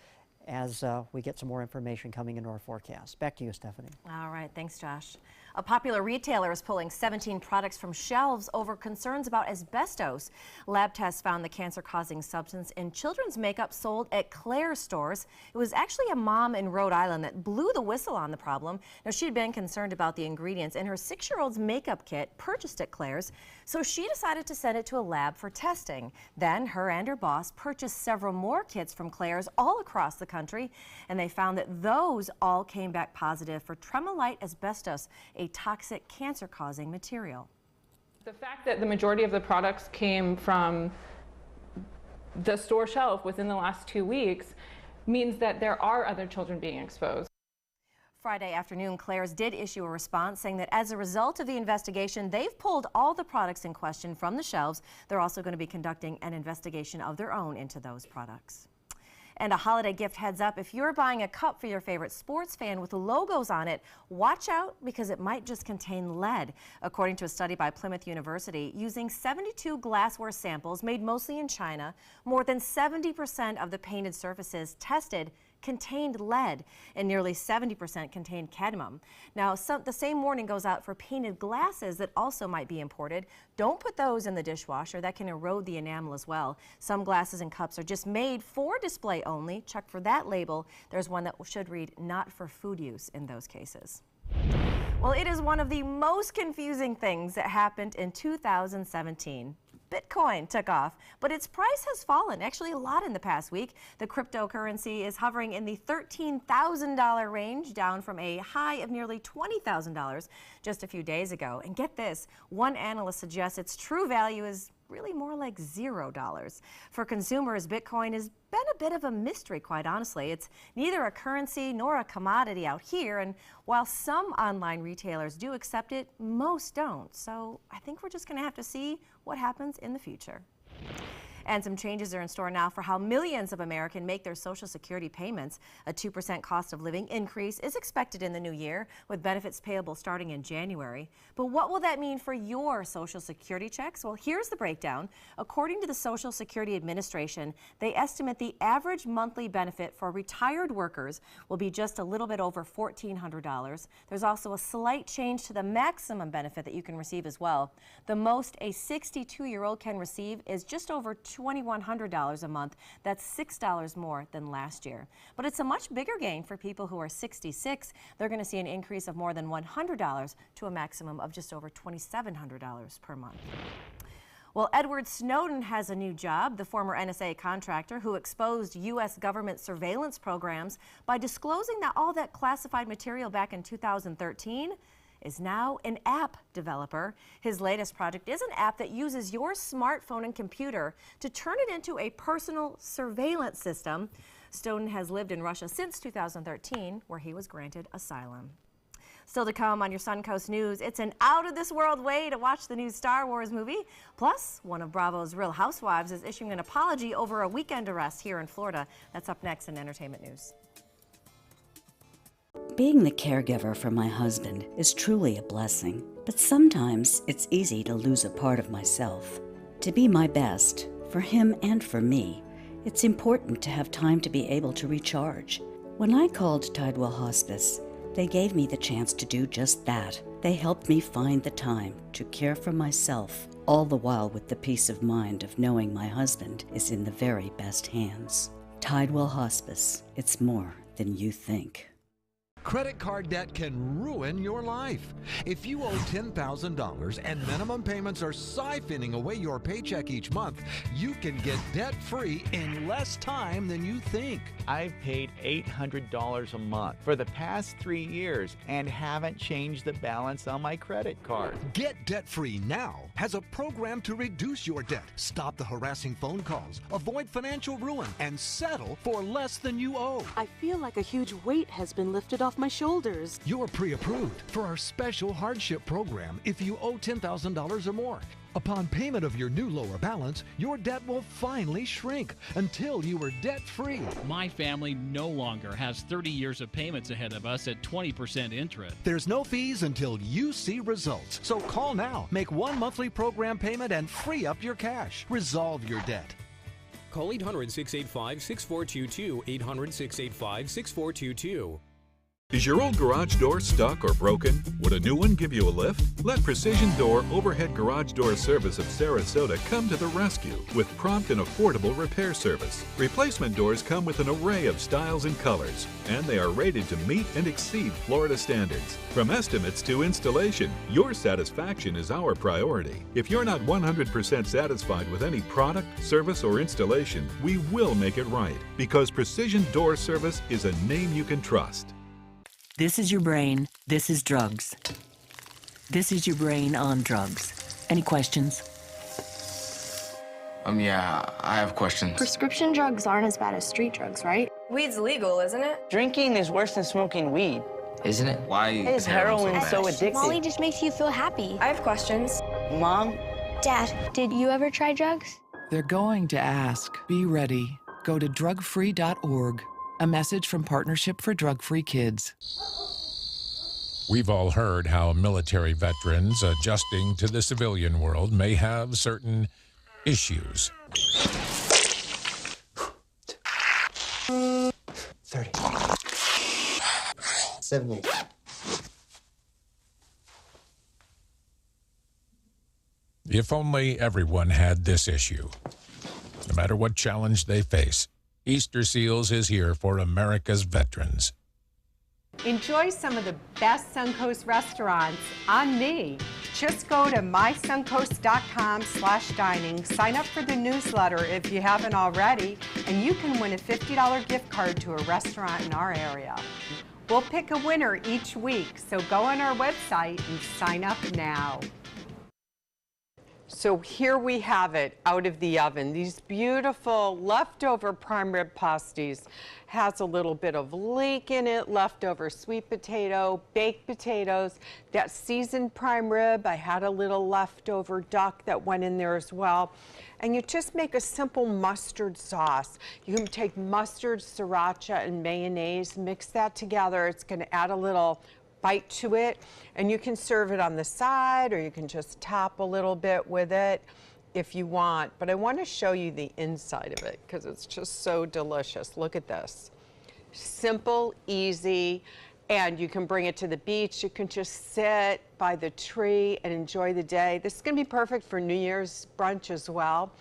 as we get some more information coming into our forecast. Back to you, Stephanie. All right, thanks, Josh. A popular retailer is pulling 17 products from shelves over concerns about asbestos. Lab tests found the cancer-causing substance in children's makeup sold at Claire's stores. It was actually a mom in Rhode Island that blew the whistle on the problem. Now, she'd been concerned about the ingredients in her 6-year-old's makeup kit purchased at Claire's, so she decided to send it to a lab for testing. Then her and her boss purchased several more kits from Claire's all across the country, and they found that those all came back positive for tremolite asbestos, a toxic cancer-causing material. The fact that the majority of the products came from the store shelf within the last 2 weeks means that there are other children being exposed. Friday afternoon, Claire's did issue a response saying that as a result of the investigation, they've pulled all the products in question from the shelves. They're also going to be conducting an investigation of their own into those products. And a holiday gift heads up, if you're buying a cup for your favorite sports fan with logos on it, watch out because it might just contain lead. According to a study by Plymouth University, using 72 glassware samples made mostly in China, more than 70% of the painted surfaces tested contained lead, and nearly 70% contained cadmium. Now, the same warning goes out for painted glasses that also might be imported. Don't put those in the dishwasher. That can erode the enamel as well. Some glasses and cups are just made for display only. Check for that label. There's one that should read not for food use in those cases. Well, it is one of the most confusing things that happened in 2017. Bitcoin took off, but its price has fallen, actually a lot in the past week. The cryptocurrency is hovering in the $13,000 range, down from a high of nearly $20,000 just a few days ago. And get this, one analyst suggests its true value is really more like $0. For consumers, Bitcoin has been a bit of a mystery, quite honestly. It's neither a currency nor a commodity out here, and while some online retailers do accept it, most don't. So I think we're just going to have to see what happens in the future. And some changes are in store now for how millions of Americans make their Social Security payments. A 2% cost of living increase is expected in the new year, with benefits payable starting in January. But what will that mean for your Social Security checks? Well, here's the breakdown. According to the Social Security Administration, they estimate the average monthly benefit for retired workers will be just a little bit over $1,400. There's also a slight change to the maximum benefit that you can receive as well. The most a 62-year-old can receive is just over $2,100 a month. That's $6 more than last year. But it's a much bigger gain for people who are 66. They're going to see an increase of more than $100 to a maximum of just over $2,700 per month. Well, Edward Snowden has a new job. The former NSA contractor who exposed U.S. government surveillance programs by disclosing all that classified material back in 2013 is now an app developer. His latest project is an app that uses your smartphone and computer to turn it into a personal surveillance system. Snowden has lived in Russia since 2013, where he was granted asylum. Still to come on your Suncoast News, it's an out-of-this-world way to watch the new Star Wars movie. Plus, one of Bravo's Real Housewives is issuing an apology over a weekend arrest here in Florida. That's up next in Entertainment News. Being the caregiver for my husband is truly a blessing, but sometimes it's easy to lose a part of myself. To be my best, for him and for me, it's important to have time to be able to recharge. When I called Tidewell Hospice, they gave me the chance to do just that. They helped me find the time to care for myself, all the while with the peace of mind of knowing my husband is in the very best hands. Tidewell Hospice, it's more than you think. Credit card debt can ruin your life. If you owe $10,000 and minimum payments are siphoning away your paycheck each month, you can get debt-free in less time than you think. I've paid $800 a month for the past 3 years and haven't changed the balance on my credit card. Get debt-free now has a program to reduce your debt, stop the harassing phone calls, avoid financial ruin, and settle for less than you owe. I feel like a huge weight has been lifted off my shoulders. You're pre-approved for our special hardship program if you owe $10,000 or more. Upon payment of your new lower balance, your debt will finally shrink until you are debt-free. My family no longer has 30 years of payments ahead of us at 20% interest. There's no fees until you see results. So call now, make one monthly program payment, and free up your cash. Resolve your debt. Call 800-685-6422, 800-685-6422. Is your old garage door stuck or broken? Would a new one give you a lift? Let Precision Door Overhead Garage Door Service of Sarasota come to the rescue with prompt and affordable repair service. Replacement doors come with an array of styles and colors, and they are rated to meet and exceed Florida standards. From estimates to installation, your satisfaction is our priority. If you're not 100% satisfied with any product, service, or installation, we will make it right, because Precision Door Service is a name you can trust. This is your brain. This is drugs. This is your brain on drugs. Any questions? Yeah, I have questions. Prescription drugs aren't as bad as street drugs, right? Weed's legal, isn't it? Drinking is worse than smoking weed. Isn't it? Why is heroin so addictive? Molly just makes you feel happy. I have questions. Mom? Dad, did you ever try drugs? They're going to ask. Be ready. Go to drugfree.org. A message from Partnership for Drug-Free Kids. We've all heard how military veterans adjusting to the civilian world may have certain issues. 30. 70. If only everyone had this issue. No matter what challenge they face, Easter Seals is here for America's veterans. Enjoy some of the best Suncoast restaurants on me. Just go to mysuncoast.com/dining, sign up for the newsletter if you haven't already, and you can win a $50 gift card to a restaurant in our area. We'll pick a winner each week, so go on our website and sign up now. So here we have it out of the oven. These beautiful leftover prime rib pasties. Has a little bit of leek in it, leftover sweet potato, baked potatoes, that seasoned prime rib. I had a little leftover duck that went in there as well. And you just make a simple mustard sauce. You can take mustard, sriracha, and mayonnaise, mix that together. It's going to add a little bite to it, and you can serve it on the side, or you can just top a little bit with it if you want. But I want to show you the inside of it because it's just so delicious. Look at this. Simple, easy, and you can bring it to the beach. You can just sit by the tree and enjoy the day. This is going to be perfect for New Year's brunch as well.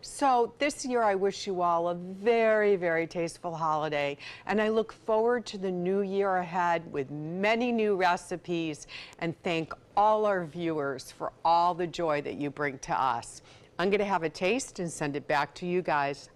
So this year I wish you all a very, very tasteful holiday, and I look forward to the new year ahead with many new recipes, and thank all our viewers for all the joy that you bring to us. I'm going to have a taste and send it back to you guys.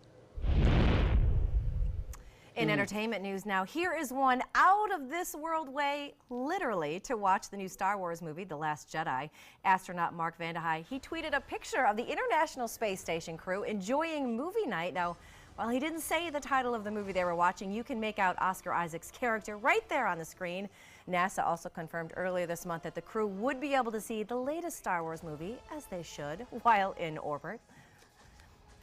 In entertainment news now, here is one out of this world way, literally, to watch the new Star Wars movie, The Last Jedi. Astronaut Mark Vandehei, he tweeted a picture of the International Space Station crew enjoying movie night. Now, while he didn't say the title of the movie they were watching, you can make out Oscar Isaac's character right there on the screen. NASA also confirmed earlier this month that the crew would be able to see the latest Star Wars movie, as they should, while in orbit.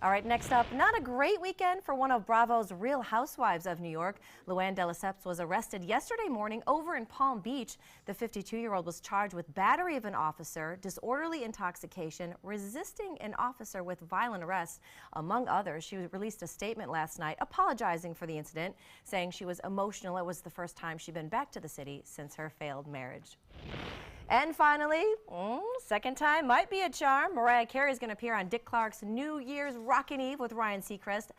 All right, next up, not a great weekend for one of Bravo's Real Housewives of New York. Luann de Lesseps was arrested yesterday morning over in Palm Beach. The 52-year-old was charged with battery of an officer, disorderly intoxication, resisting an officer with violent arrest, among others. She released a statement last night apologizing for the incident, saying she was emotional. It was the first time she'd been back to the city since her failed marriage. And finally, second time might be a charm. Mariah Carey is going to appear on Dick Clark's New Year's Rockin' Eve with Ryan Seacrest.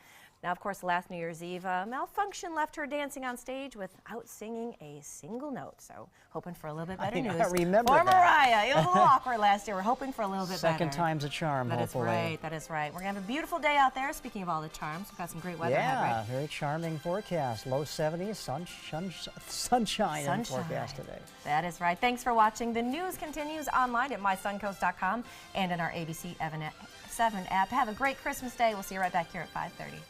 Now, of course, last New Year's Eve, a malfunction left her dancing on stage without singing a single note. So, hoping for a little bit better news. I remember for that. Mariah. It was a little awkward last year. We're hoping for a little bit better. Second time's a charm, hopefully. That is right. That is right. We're going to have a beautiful day out there. Speaking of all the charms, we've got some great weather ahead, right? Yeah, very charming forecast. Low 70s, sunshine in forecast today. That is right. Thanks for watching. The news continues online at mysuncoast.com and in our ABC 7 app. Have a great Christmas day. We'll see you right back here at 5:30.